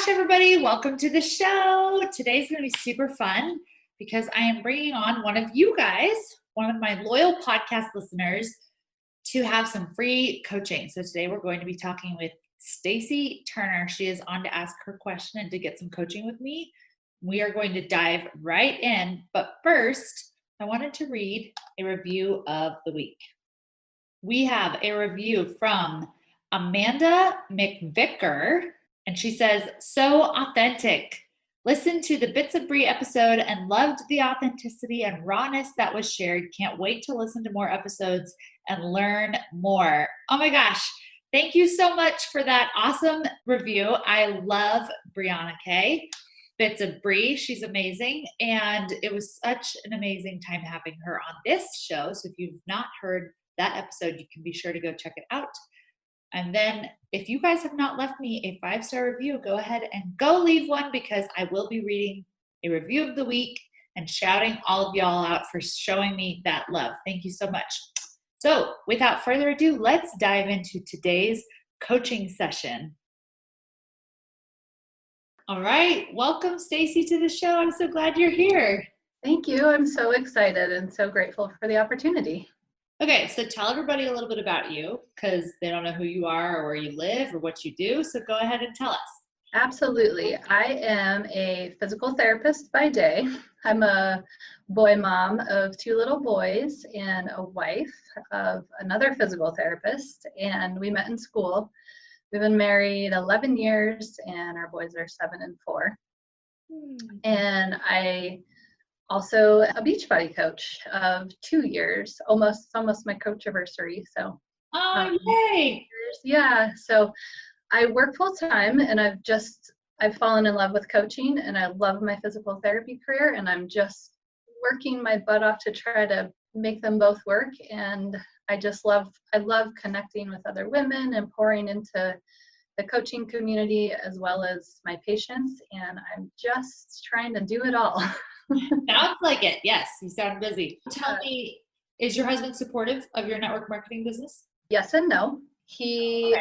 gosh, everybody, welcome to the show. Today's going to be super fun because I am bringing on one of you guys, one of my loyal podcast listeners, to have some free coaching. So today we're going to be talking with Stacey Turner. She is on to ask her question and to get some coaching with me. We are going to dive right in. But first, I wanted to read a review of the week. We have a review from Amanda McVicker, and she says, so authentic. Listened to the Bits of Brie episode and loved the authenticity and rawness that was shared. Can't wait to listen to more episodes and learn more. Oh my gosh. Thank you so much for that awesome review. I love Brianna Kay. Bits of Brie. She's amazing. And it was such an amazing time having her on this show. So if you've not heard that episode, you can be sure to go check it out. And then if you guys have not left me a 5-star review, go ahead and go leave one, because I will be reading a review of the week and shouting all of y'all out for showing me that love. Thank you so much. So without further ado, let's dive into today's coaching session. All right. Welcome, Stacey, to the show. I'm so glad you're here. Thank you. I'm so excited and so grateful for the opportunity. Okay, so tell everybody a little bit about you, because they don't know who you are or where you live or what you do. So go ahead and tell us. Absolutely. I am a physical therapist by day. I'm a boy mom of 2 little boys and a wife of another physical therapist. And we met in school. We've been married 11 years and our boys are 7 and 4. And I also a Beachbody coach of 2 years, almost my coach anniversary. So, yay! Yeah. So I work full time, and I've fallen in love with coaching, and I love my physical therapy career, and I'm just working my butt off to try to make them both work. And I love connecting with other women and pouring into the coaching community as well as my patients. And I'm just trying to do it all. Sounds like it. Yes, you sound busy. Tell me, is your husband supportive of your network marketing business? Yes and no. He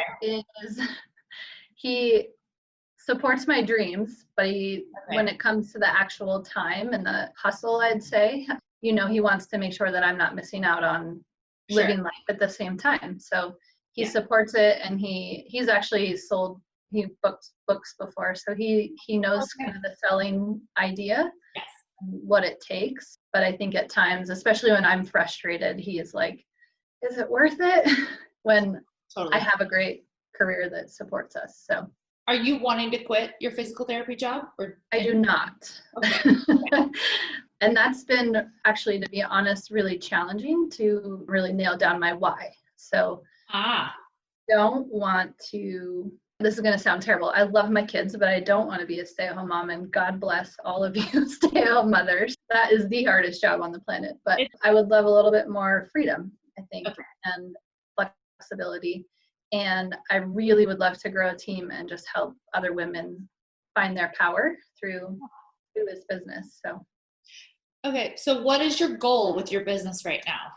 supports my dreams, but when it comes to the actual time and the hustle, I'd say, he wants to make sure that I'm not missing out on living life at the same time. So he supports it, and he's actually he booked books before, so he knows kind of the selling idea. Yes. What it takes. But I think at times, especially when I'm frustrated, he is like, is it worth it? When I have a great career that supports us. So are you wanting to quit your physical therapy job? I do not. Okay. And that's been actually, to be honest, really challenging to really nail down my why. So don't want to, this is going to sound terrible. I love my kids, but I don't want to be a stay-at-home mom, and God bless all of you stay-at-home mothers. That is the hardest job on the planet, but I would love a little bit more freedom, I think, and flexibility. And I really would love to grow a team and just help other women find their power through this business. Okay, so what is your goal with your business right now?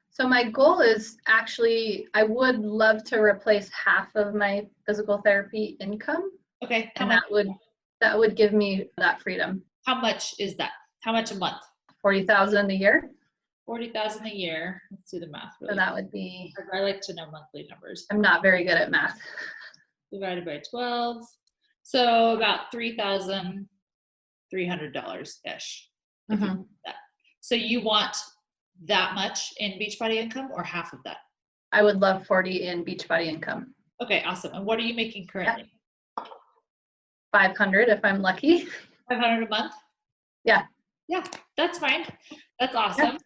So my goal is actually, I would love to replace half of my physical therapy income. Okay. And that would give me that freedom. How much is that? How much a month? $40,000 a year. $40,000 a year. Let's do the math. Really so that would be. I like to know monthly numbers. I'm not very good at math. Divided by 12. So about $3,300 ish. Mm-hmm. So you want that much in Beachbody income or half of that? I would love 40 in Beachbody income. Okay, awesome. And what are you making currently? 500 if I'm lucky. 500 a month? Yeah. Yeah, that's fine. That's awesome.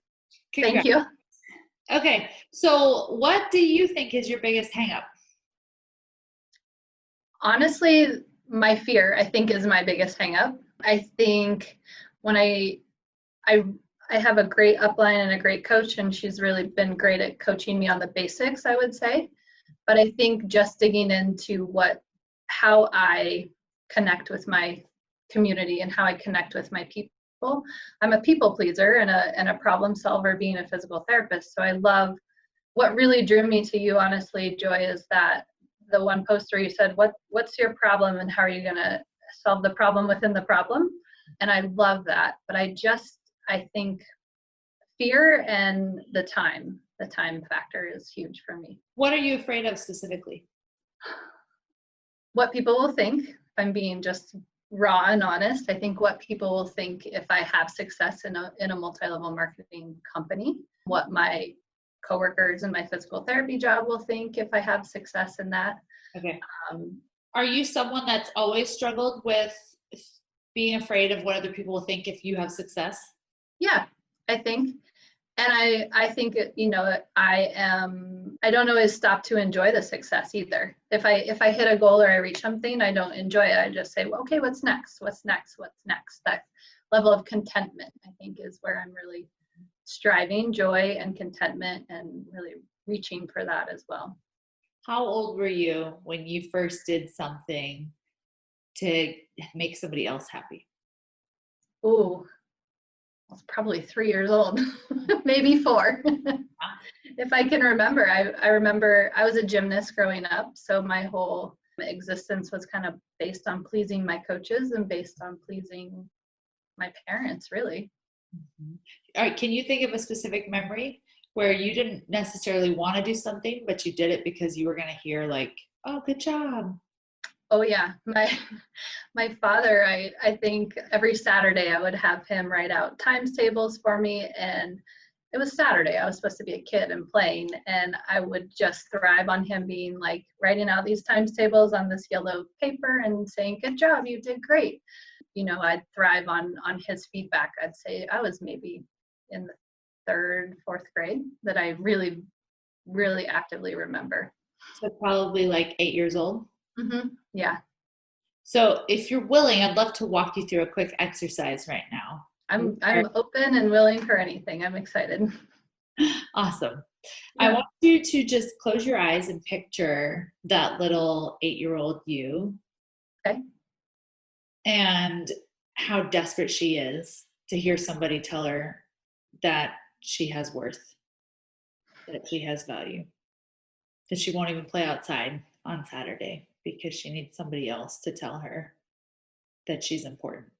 Yeah. Thank you. Okay, so what do you think is your biggest hang up? Honestly, my fear, I think, is my biggest hang up. I think when I have a great upline and a great coach, and she's really been great at coaching me on the basics, I would say. But I think just digging into how I connect with my community and how I connect with my people. I'm a people pleaser and a problem solver being a physical therapist. So I love what really drew me to you, honestly, Joy, is that the one post where you said, what's your problem and how are you going to solve the problem within the problem? And I love that. But I think fear and the time factor is huge for me. What are you afraid of specifically? What people will think, if I'm being just raw and honest. I think what people will think if I have success in a multi-level marketing company, what my coworkers in my physical therapy job will think if I have success in that. Okay. Are you someone that's always struggled with being afraid of what other people will think if you have success? Yeah, I think. And I think, I don't always stop to enjoy the success either. If I hit a goal or I reach something, I don't enjoy it. I just say, well, okay, what's next? What's next? What's next? That level of contentment, I think, is where I'm really striving, joy and contentment, and really reaching for that as well. How old were you when you first did something to make somebody else happy? Ooh, I was probably 3 years old, maybe 4. If I can remember. I remember I was a gymnast growing up, so my whole existence was kind of based on pleasing my coaches and based on pleasing my parents, really. Mm-hmm. All right, can you think of a specific memory where you didn't necessarily want to do something, but you did it because you were going to hear like, oh, good job? Oh yeah, my father, I think every Saturday I would have him write out times tables for me, and it was Saturday. I was supposed to be a kid and playing, and I would just thrive on him being like writing out these times tables on this yellow paper and saying, good job, you did great. I'd thrive on his feedback. I'd say I was maybe in the 3rd, 4th grade that I really, really actively remember. So probably like 8 years old? Mm-hmm. Yeah. So if you're willing, I'd love to walk you through a quick exercise right now. I'm open and willing for anything. I'm excited. Awesome. Yeah. I want you to just close your eyes and picture that little 8-year-old you. Okay. And how desperate she is to hear somebody tell her that she has worth, that she has value, that she won't even play outside on Saturday because she needs somebody else to tell her that she's important.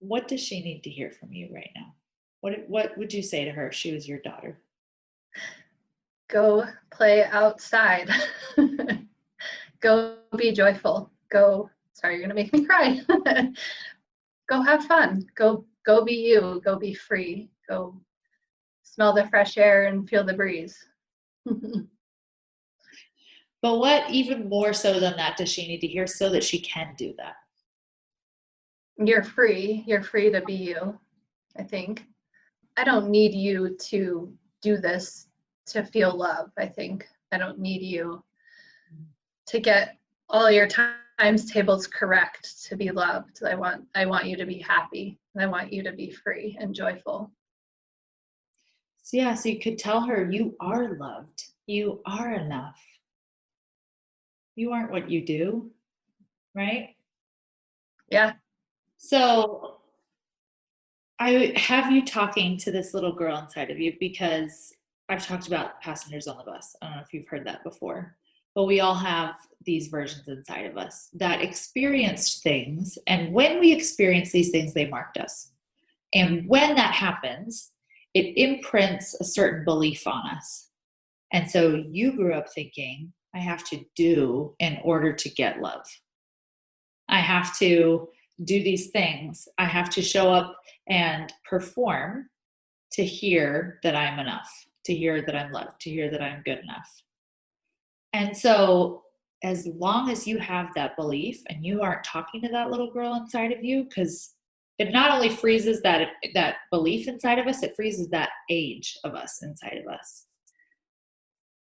What does she need to hear from you right now? What would you say to her if she was your daughter? Go play outside. Go be joyful. Sorry, you're gonna make me cry. Go have fun. Go be you. Go be free. Go smell the fresh air and feel the breeze. But what even more so than that does she need to hear so that she can do that? You're free. You're free to be you, I think. I don't need you to do this to feel love, I think. I don't need you to get all your times tables correct to be loved. I want you to be happy. I want you to be free and joyful. So yeah, so you could tell her you are loved. You are enough. You aren't what you do, right? Yeah. So I have you talking to this little girl inside of you because I've talked about passengers on the bus. I don't know if you've heard that before, but we all have these versions inside of us that experienced things. And when we experience these things, they marked us. And when that happens, it imprints a certain belief on us. And so you grew up thinking, I have to do in order to get love. I have to do these things. I have to show up and perform to hear that I'm enough, to hear that I'm loved, to hear that I'm good enough. And so as long as you have that belief and you aren't talking to that little girl inside of you, because it not only freezes that belief inside of us, it freezes that age of us inside of us.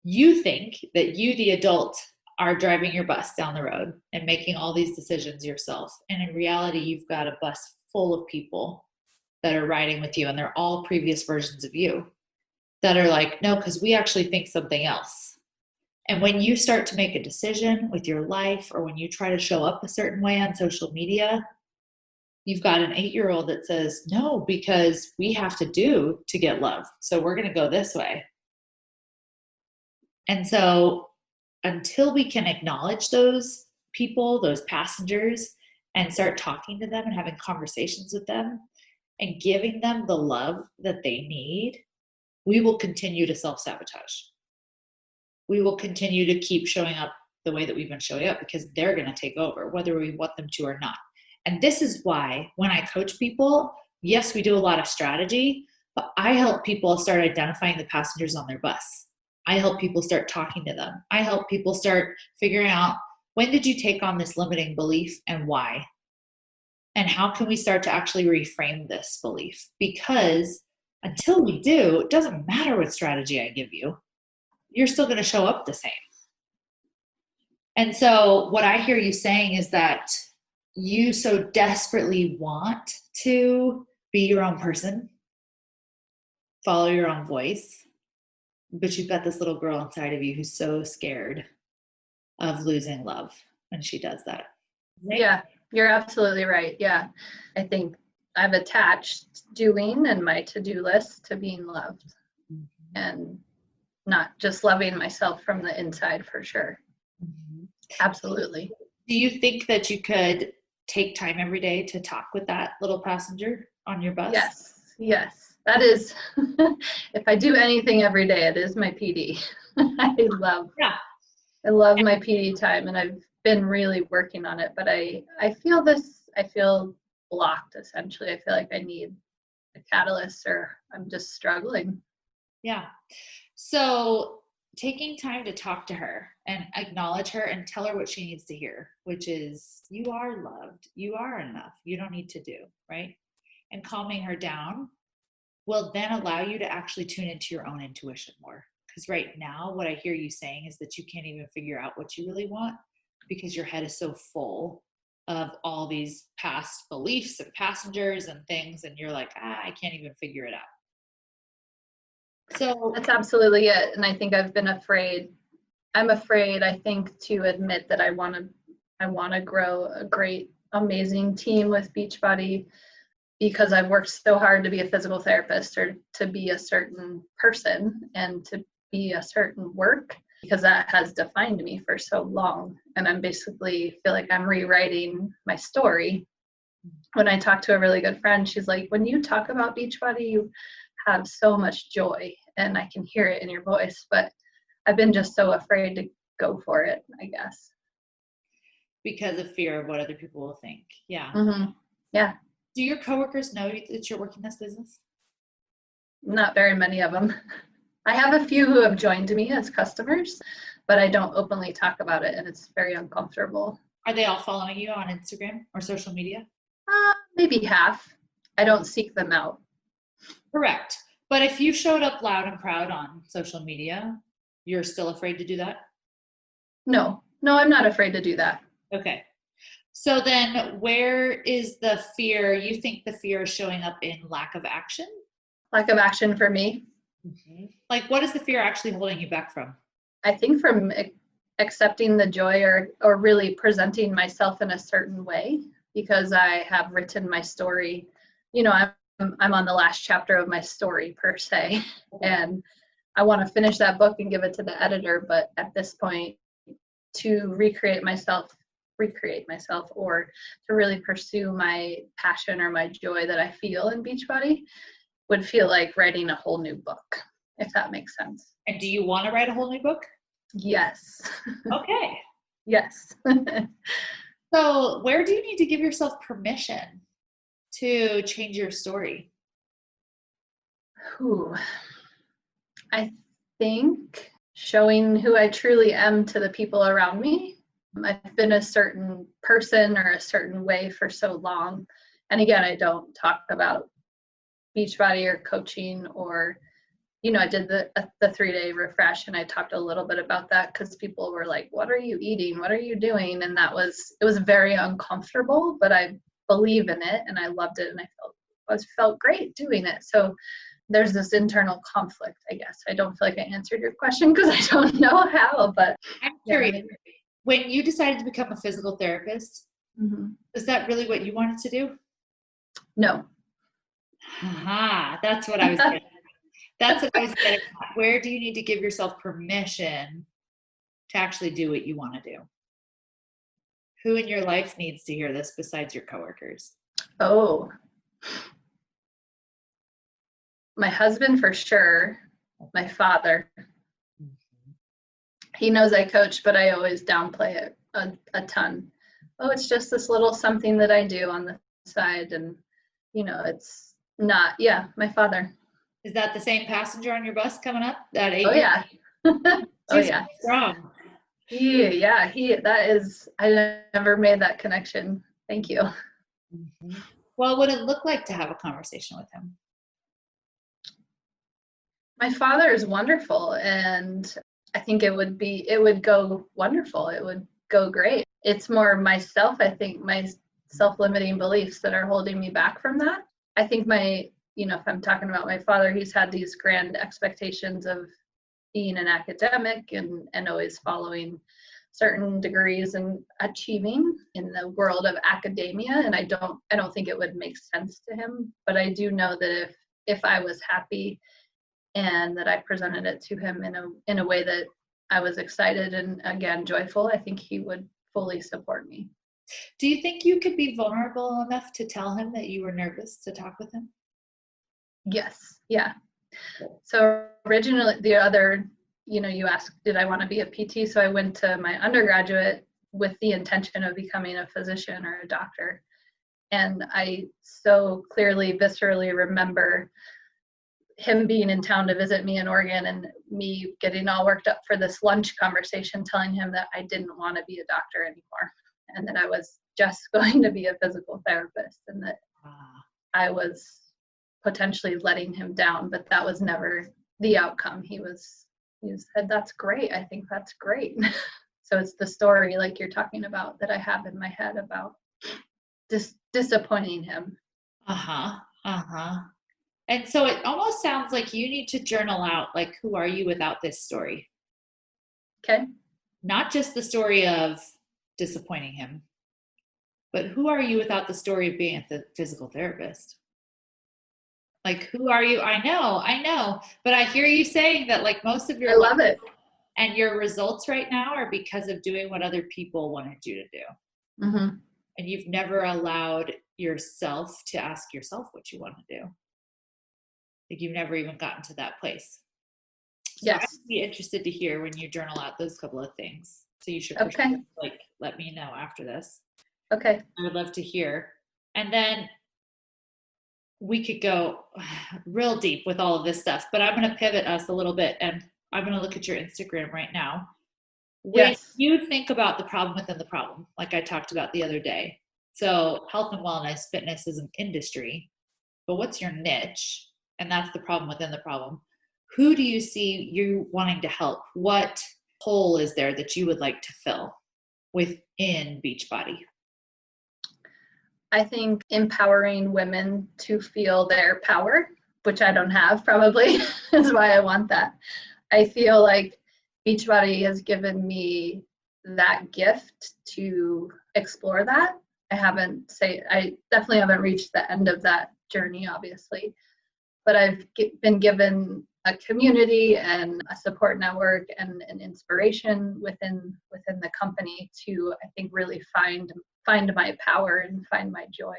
You think that you, the adult, are driving your bus down the road and making all these decisions yourself. And in reality, you've got a bus full of people that are riding with you, and they're all previous versions of you that are like, no, because we actually think something else. And when you start to make a decision with your life, or when you try to show up a certain way on social media, you've got an 8-year-old that says, no, because we have to do to get love. So we're going to go this way. And so until we can acknowledge those people, those passengers, and start talking to them and having conversations with them and giving them the love that they need, we will continue to self-sabotage. We will continue to keep showing up the way that we've been showing up because they're going to take over, whether we want them to or not. And this is why when I coach people, yes, we do a lot of strategy, but I help people start identifying the passengers on their bus. I help people start talking to them. I help people start figuring out, when did you take on this limiting belief and why? And how can we start to actually reframe this belief? Because until we do, it doesn't matter what strategy I give you, you're still going to show up the same. And so what I hear you saying is that you so desperately want to be your own person, follow your own voice, but you've got this little girl inside of you who's so scared of losing love when she does that. Right? Yeah, you're absolutely right. Yeah. I think I've attached doing and my to-do list to being loved, and not just loving myself from the inside, for sure. Absolutely. Do you think that you could take time every day to talk with that little passenger on your bus? Yes. That is, if I do anything every day, it is my PD. I love my PD time, and I've been really working on it, but I feel blocked, essentially. I feel like I need a catalyst, or I'm just struggling. Yeah. So taking time to talk to her and acknowledge her and tell her what she needs to hear, which is, you are loved, you are enough, you don't need to do, right? And calming her down will then allow you to actually tune into your own intuition more. Because right now, what I hear you saying is that you can't even figure out what you really want because your head is so full of all these past beliefs and passengers and things, and you're like, I can't even figure it out. So that's absolutely it. And I think I've been afraid. I'm afraid, I think, to admit that I want to grow a great, amazing team with Beachbody, because I've worked so hard to be a physical therapist, or to be a certain person and to be a certain work, because that has defined me for so long. And I'm basically feel like I'm rewriting my story. When I talk to a really good friend, she's like, when you talk about Beachbody, you have so much joy, and I can hear it in your voice, but I've been just so afraid to go for it, I guess. Because of fear of what other people will think. Yeah. Mm-hmm. Yeah. Do your coworkers know that you're working this business? Not very many of them. I have a few who have joined me as customers, but I don't openly talk about it, and it's very uncomfortable. Are they all following you on Instagram or social media? Maybe half. I don't seek them out. Correct. But if you showed up loud and proud on social media, you're still afraid to do that? No, I'm not afraid to do that. Okay. So then where is the fear? You think the fear is showing up in lack of action? Lack of action for me. Mm-hmm. Like, what is the fear actually holding you back from? I think from accepting the joy, or really presenting myself in a certain way, because I have written my story. I'm on the last chapter of my story, per se, and I want to finish that book and give it to the editor. But at this point, to recreate myself, or to really pursue my passion or my joy that I feel in Beachbody, would feel like writing a whole new book, if that makes sense. And do you want to write a whole new book? Yes. Okay. Yes. So where do you need to give yourself permission to change your story? I think showing who I truly am to the people around me. I've been a certain person or a certain way for so long. And again, I don't talk about Beachbody or coaching, or, I did the 3-day refresh, and I talked a little bit about that because people were like, what are you eating? What are you doing? And it was very uncomfortable, but I believe in it and I loved it, and I felt great doing it. So there's this internal conflict, I guess. I don't feel like I answered your question because I don't know how, but I'm curious. When you decided to become a physical therapist, is that really what you wanted to do? No. Aha, that's what I was saying. That's what I was getting at. Where do you need to give yourself permission to actually do what you want to do? Who in your life needs to hear this besides your coworkers? Oh, my husband for sure. My father. He knows I coach, but I always downplay it a ton. Oh, it's just this little something that I do on the side. And, it's not, yeah, my father. Is that the same passenger on your bus coming up? That 8 Oh, years? yeah. Oh, She's yeah. strong. That is, I never made that connection. Thank you. Mm-hmm. What would it look like to have a conversation with him? My father is wonderful, and I think it would go wonderful. It would go great. It's more myself, I think, my self-limiting beliefs that are holding me back from that. I think if I'm talking about my father, he's had these grand expectations of being an academic and always following certain degrees and achieving in the world of academia. And I don't think it would make sense to him, but I do know that if I was happy and that I presented it to him in a way that I was excited and, again, joyful, I think he would fully support me. Do you think you could be vulnerable enough to tell him that you were nervous to talk with him? Yes. Yeah. So originally, you asked, did I want to be a PT? So I went to my undergraduate with the intention of becoming a physician or a doctor. And I so clearly, viscerally remember him being in town to visit me in Oregon and me getting all worked up for this lunch conversation, telling him that I didn't want to be a doctor anymore and that I was just going to be a physical therapist, and that I was potentially letting him down, but that was never the outcome. He said, that's great. I think that's great. So it's the story, like you're talking about, that I have in my head about disappointing him. And so it almost sounds like you need to journal out, like, who are you without this story? Okay. Not just the story of disappointing him, but who are you without the story of being a physical therapist? Like, who are you? I know, but I hear you saying that, like, most of your I love it. And your results right now are because of doing what other people wanted you to do. Mm-hmm. And you've never allowed yourself to ask yourself what you want to do. Like, you've never even gotten to that place. So yes. I'd be interested to hear when you journal out those couple of things. So you should let me know after this. Okay. I would love to hear. And then we could go real deep with all of this stuff, but I'm going to pivot us a little bit, and I'm going to look at your Instagram right now. When you think about the problem within the problem, like I talked about the other day, so health and wellness, fitness is an industry, but what's your niche? And that's the problem within the problem. Who do you see you wanting to help? What hole is there that you would like to fill within Beachbody? I think empowering women to feel their power, which I don't have probably, is why I want that. I feel like Beachbody has given me that gift to explore that. I definitely haven't reached the end of that journey, obviously, but I've been given a community and a support network and an inspiration within the company to, I think, really find my power and find my joy.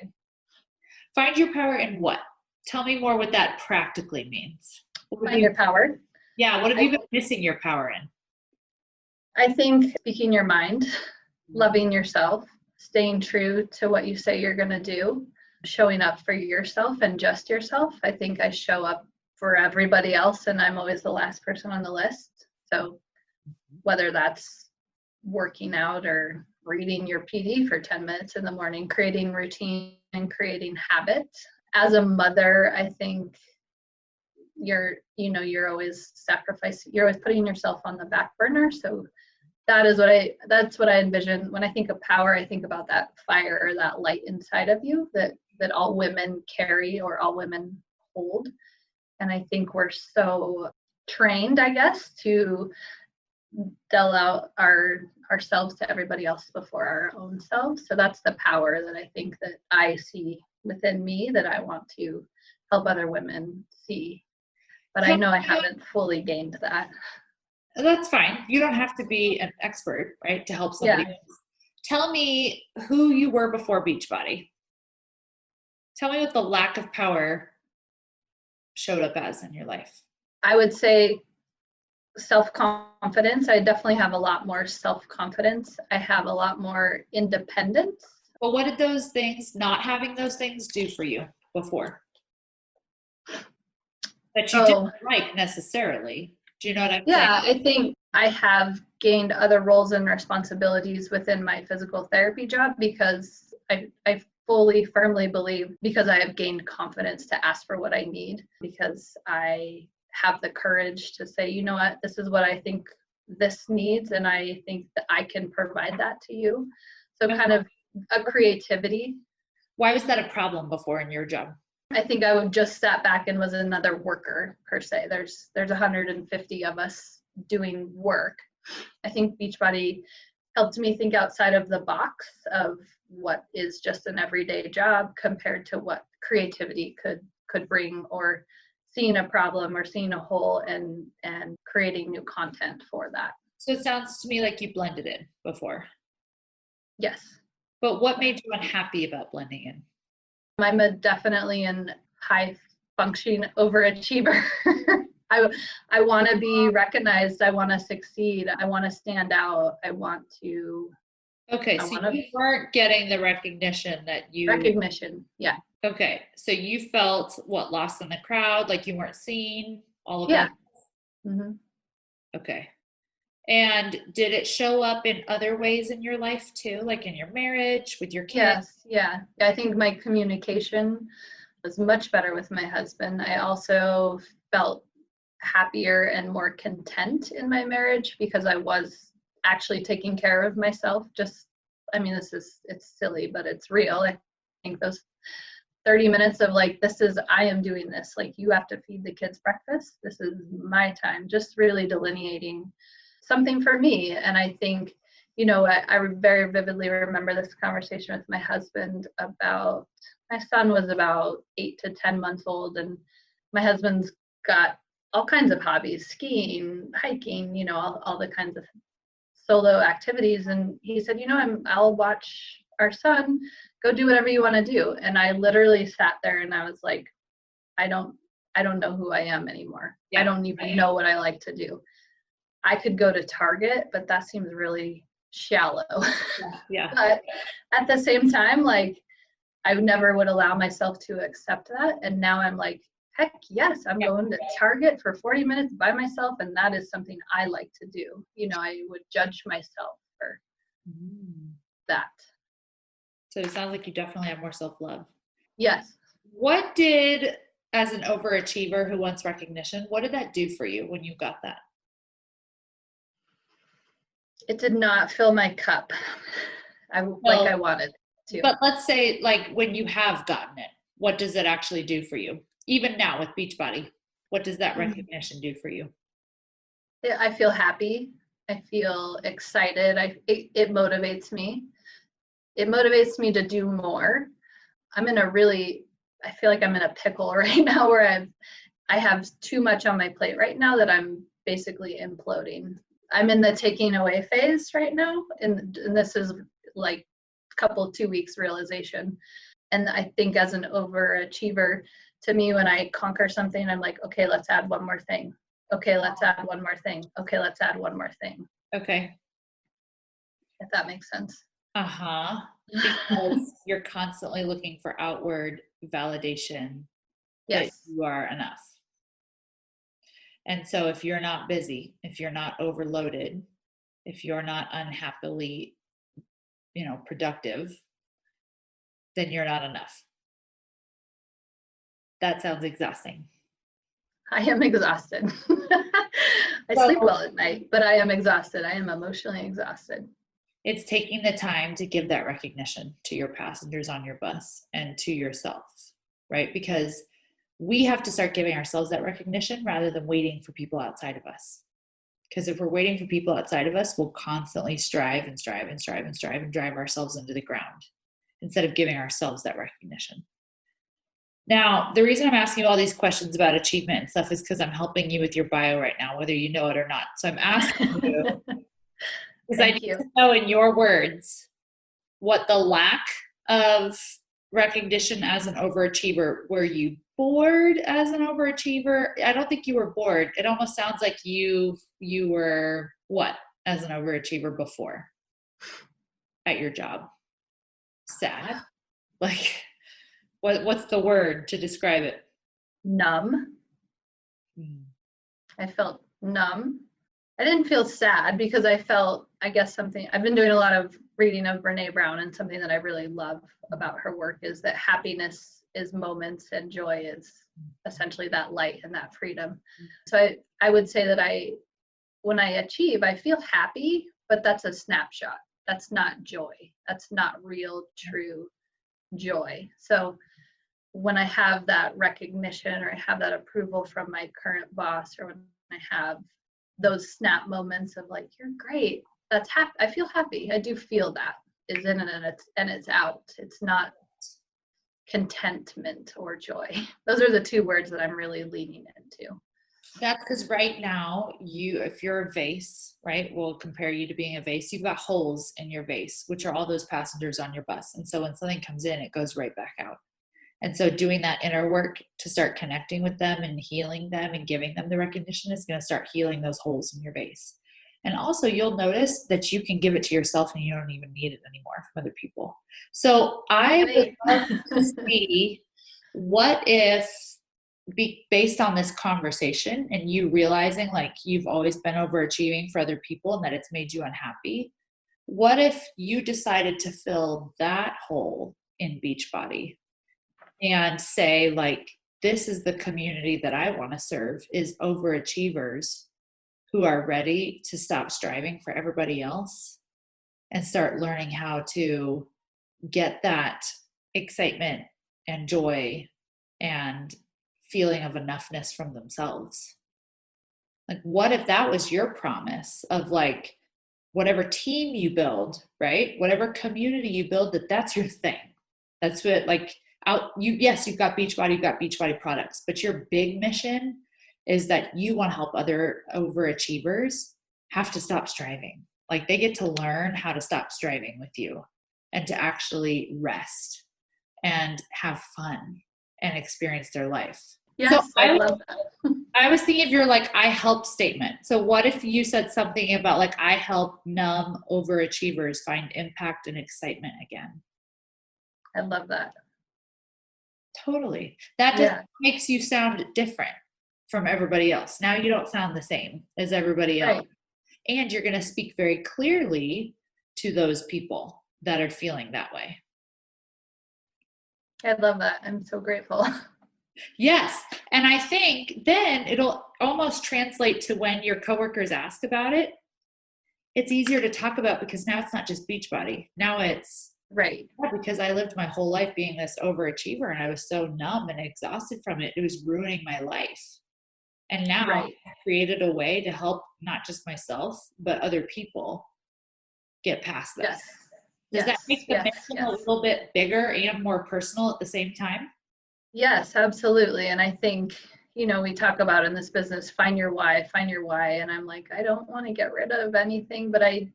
Find your power in what? Tell me more what that practically means. Find your power. Yeah, what have you been missing your power in? I think speaking your mind, loving yourself, staying true to what you say you're going to do, showing up for yourself and just yourself. I think I show up for everybody else and I'm always the last person on the list. So whether that's working out or reading your PD for 10 minutes in the morning, creating routine and creating habit. As a mother, I think you're always sacrificing, you're always putting yourself on the back burner. So that's what I envision. When I think of power, I think about that fire or that light inside of you that all women carry or all women hold. And I think we're so trained, I guess, to sell out ourselves to everybody else before our own selves. So that's the power that I think that I see within me that I want to help other women see. but I know I haven't fully gained that. That's fine. You don't have to be an expert, right, to help somebody else. Tell me who you were before Beachbody. Tell me what the lack of power showed up as in your life. I would say self-confidence. I definitely have a lot more self-confidence. I have a lot more independence. But what did those things, not having those things, do for you before? That you didn't like necessarily. Do you know what I'm saying? Yeah, I think I have gained other roles and responsibilities within my physical therapy job because I fully, firmly believe because I have gained confidence to ask for what I need, because I have the courage to say, you know what, this is what I think this needs, and I think that I can provide that to you. So kind of a creativity. Why was that a problem before in your job? I think I would just sat back and was another worker per se. There's 150 of us doing work. I think Beachbody helped me think outside of the box of what is just an everyday job compared to what creativity could bring, or seeing a problem or seeing a hole and creating new content for that. So it sounds to me like you blended in before. Yes. But what made you unhappy about blending in? I'm definitely a high functioning overachiever. I want to be recognized. I want to succeed. I want to stand out. I want to. Okay, so you weren't getting the recognition that you. Recognition, yeah. Okay, so you felt lost in the crowd, like you weren't seen, all of that? Mm-hmm. Okay. And did it show up in other ways in your life too, like in your marriage, with your kids? Yes, yeah. I think my communication was much better with my husband. I also felt happier and more content in my marriage because I was actually taking care of myself. It's silly, but it's real. I think those 30 minutes of I am doing this, like, you have to feed the kids breakfast. This is my time, just really delineating something for me. And I think, I very vividly remember this conversation with my husband about, my son was about 8 to 10 months old, and my husband's got all kinds of hobbies, skiing, hiking, all the kinds of solo activities. And he said, I'll watch our son, go do whatever you want to do. And I literally sat there and I was like, I don't know who I am anymore. Yeah, I don't even know what I like to do. I could go to Target, but that seems really shallow. Yeah. But at the same time, I never would allow myself to accept that. And now I'm like, heck yes, I'm going to Target for 40 minutes by myself. And that is something I like to do. I would judge myself for that. So it sounds like you definitely have more self-love. Yes. What did, as an overachiever who wants recognition, what did that do for you when you got that? It did not fill my cup I wanted to. But let's say, when you have gotten it, what does it actually do for you? Even now with Beachbody, what does that recognition do for you? I feel happy. I feel excited. It motivates me. It motivates me to do more. I feel like I'm in a pickle right now where I have too much on my plate right now that I'm basically imploding. I'm in the taking away phase right now. And this is like a couple, 2 weeks realization. And I think as an overachiever, to me, when I conquer something, I'm like, okay, let's add one more thing. Okay, let's add one more thing. Okay, let's add one more thing. Okay. If that makes sense. Uh-huh. Because you're constantly looking for outward validation that you are enough. And so if you're not busy, if you're not overloaded, if you're not unhappily, productive, then you're not enough. That sounds exhausting. I am exhausted. I sleep well at night, but I am exhausted. I am emotionally exhausted. It's taking the time to give that recognition to your passengers on your bus and to yourself, right? Because we have to start giving ourselves that recognition rather than waiting for people outside of us. Because if we're waiting for people outside of us, we'll constantly strive and drive ourselves into the ground instead of giving ourselves that recognition. Now, the reason I'm asking you all these questions about achievement and stuff is because I'm helping you with your bio right now, whether you know it or not. So I'm asking you because I Thank need you. to know in your words what the lack of recognition as an overachiever. Were you bored as an overachiever? I don't think you were bored. It almost sounds like you were what as an overachiever before at your job? Sad? Like what's the word to describe it? Numb. Hmm. I felt numb. I didn't feel sad because I felt, I guess something, I've been doing a lot of reading of Brene Brown, and something that I really love about her work is that happiness is moments and joy is essentially that light and that freedom. So I would say that when I achieve, I feel happy, but that's a snapshot. That's not joy. That's not real, true joy. So when I have that recognition or I have that approval from my current boss, or when I have those snap moments of like, you're great, that's happy. I feel happy. I do feel that is in it, and it's out. It's not contentment or joy. Those are the two words that I'm really leaning into. That's because right now, if you're a vase, right, we'll compare you to being a vase. You've got holes in your vase, which are all those passengers on your bus. And so when something comes in, it goes right back out. And so doing that inner work to start connecting with them and healing them and giving them the recognition is going to start healing those holes in your vase. And also you'll notice that you can give it to yourself and you don't even need it anymore from other people. So I would love to see what if, based on this conversation and you realizing like you've always been overachieving for other people and that it's made you unhappy, what if you decided to fill that hole in Beachbody and say like, this is the community that I want to serve, is overachievers who are ready to stop striving for everybody else and start learning how to get that excitement and joy and feeling of enoughness from themselves. Like, what if that was your promise of like, whatever team you build, right? Whatever community you build, that's your thing. That's what like yes, you've got Beachbody products, but your big mission is that you want to help other overachievers have to stop striving. Like they get to learn how to stop striving with you and to actually rest and have fun and experience their life. Yes, So I love that. I was thinking of your like I help statement. So what if you said something about like I help numb overachievers find impact and excitement again? I love that. Totally. That just makes you sound different from everybody else. Now you don't sound the same as everybody else. Right. And you're going to speak very clearly to those people that are feeling that way. I love that. I'm so grateful. Yes. And I think then it'll almost translate to when your coworkers ask about it. It's easier to talk about because now it's not just Beachbody. Now it's right. Because I lived my whole life being this overachiever and I was so numb and exhausted from it. It was ruining my life. And now I created a way to help not just myself, but other people get past that. Does that make the mission a little bit bigger and more personal at the same time? Yes, absolutely. And I think, we talk about in this business, find your why. And I'm like, I don't want to get rid of anything, but I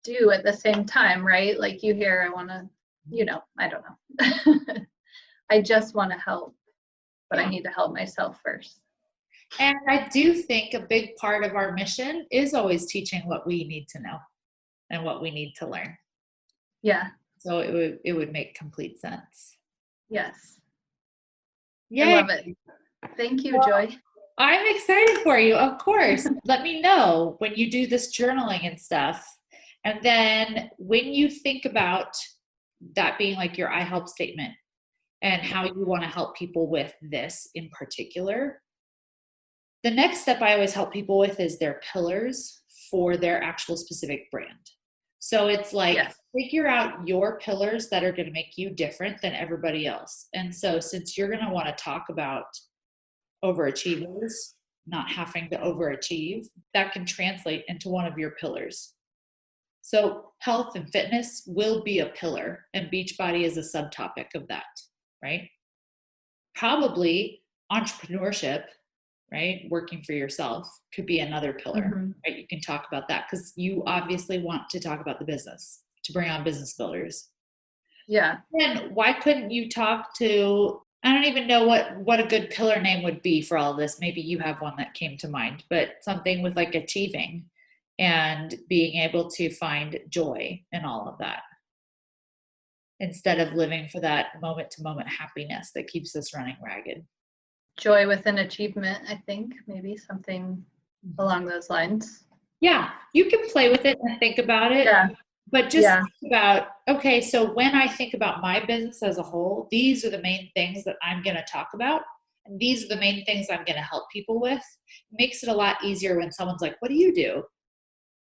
do at the same time, right? Like you hear, I want to, I don't know. I just want to help, but I need to help myself first. And I do think a big part of our mission is always teaching what we need to know and what we need to learn. Yeah. So it would make complete sense. Yes. Yeah. I love it. Thank you, Joy. I'm excited for you, of course. Let me know when you do this journaling and stuff. And then when you think about that being like your I help statement and how you want to help people with this in particular, the next step I always help people with is their pillars for their actual specific brand. So it's like, figure out your pillars that are going to make you different than everybody else. And so since you're going to want to talk about overachievers, not having to overachieve, that can translate into one of your pillars. So health and fitness will be a pillar, and Beachbody is a subtopic of that, right? probably entrepreneurship, right? Working for yourself could be another pillar, right? You can talk about that because you obviously want to talk about the business to bring on business builders. Yeah. And why couldn't you talk to, I don't even know what a good pillar name would be for all of this. Maybe you have one that came to mind, but something with like achieving and being able to find joy in all of that instead of living for that moment to moment happiness that keeps us running ragged. Joy within achievement, I think, maybe something along those lines. Yeah, you can play with it and think about it. Yeah. But just think about, okay, so when I think about my business as a whole, these are the main things that I'm going to talk about. And these are the main things I'm going to help people with. It makes it a lot easier when someone's like, what do you do?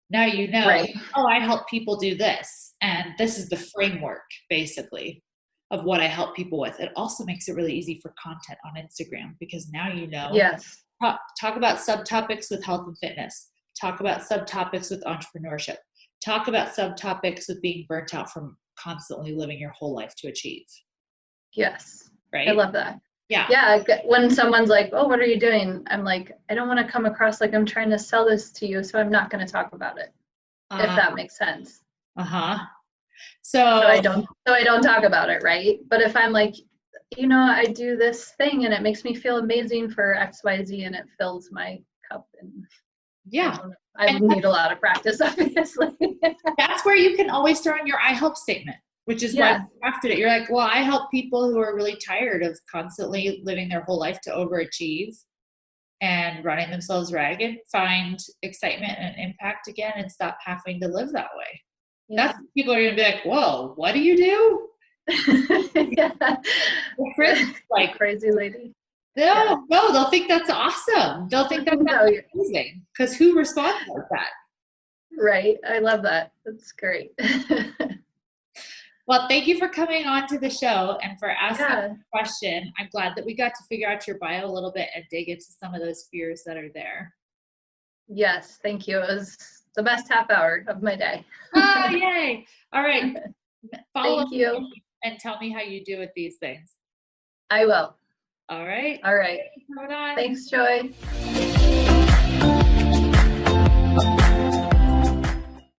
Now you know, Right. oh, I help people do this. And this is the framework, basically, of what I help people with. It also makes it really easy for content on Instagram because now you know. Yes. Talk about subtopics with health and fitness. Talk about subtopics with entrepreneurship. Talk about subtopics with being burnt out from constantly living your whole life to achieve. Yes. Right? I love that. Yeah. Yeah. When someone's like, oh, what are you doing? I'm like, I don't want to come across like I'm trying to sell this to you, so I'm not going to talk about it. If that makes sense. So I don't talk about it, right? But if I'm like, I do this thing and it makes me feel amazing for XYZ and it fills my cup, and I would need a lot of practice, obviously. That's where you can always throw in your I help statement, which is why you crafted it. You're like, well, I help people who are really tired of constantly living their whole life to overachieve and running themselves ragged, find excitement and impact again and stop having to live that way. Yeah. That's people are going to be like, whoa, what do you do? Like crazy lady. No, they'll think that's awesome. They'll think that's amazing because who responds like that? Right. I love that. That's great. Well, thank you for coming on to the show and for asking a question. I'm glad that we got to figure out your bio a little bit and dig into some of those fears that are there. Yes, thank you. It was the best half hour of my day. Oh, yay. All right. Follow thank you. And tell me how you do with these things. I will. All right. All right. Thanks, Joy.